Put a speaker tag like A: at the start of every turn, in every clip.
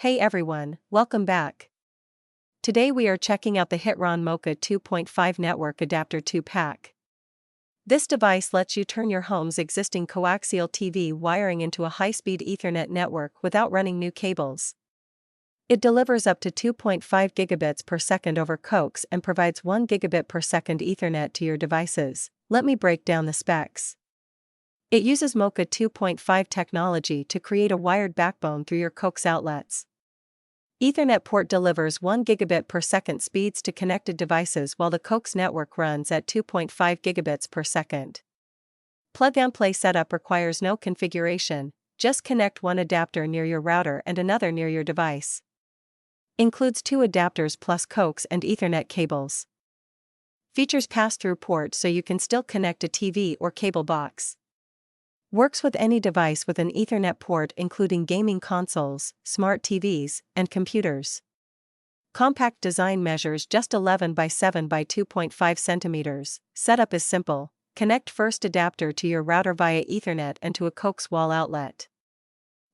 A: Hey everyone, welcome back. Today we are checking out the Hitron MoCA 2.5 network adapter 2-pack. This device lets you turn your home's existing coaxial TV wiring into a high-speed Ethernet network without running new cables. It delivers up to 2.5 gigabits per second over Coax and provides 1 gigabit per second Ethernet to your devices. Let me break down the specs. It uses MoCA 2.5 technology to create a wired backbone through your Coax outlets. Ethernet port delivers 1 gigabit per second speeds to connected devices while the Coax network runs at 2.5 gigabits per second. Plug-and-play setup requires no configuration, just connect one adapter near your router and another near your device. Includes 2 adapters plus Coax and Ethernet cables. Features pass-through port so you can still connect a TV or cable box. Works with any device with an Ethernet port including gaming consoles, smart TVs, and computers. Compact design measures just 11 by 7 by 2.5 centimeters. Setup is simple. Connect first adapter to your router via Ethernet and to a Coax wall outlet.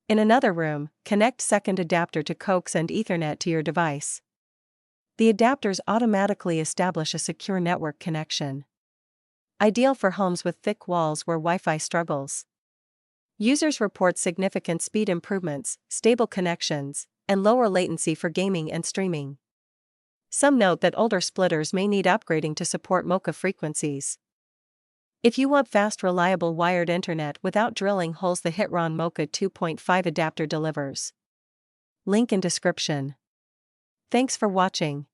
A: In another room, connect second adapter to Coax and Ethernet to your device. The adapters automatically establish a secure network connection. Ideal for homes with thick walls where Wi-Fi struggles. Users report significant speed improvements, stable connections, and lower latency for gaming and streaming. Some note that older splitters may need upgrading to support MoCA frequencies. If you want fast, reliable wired internet without drilling holes, the Hitron MoCA 2.5 adapter delivers. Link in description. Thanks for watching.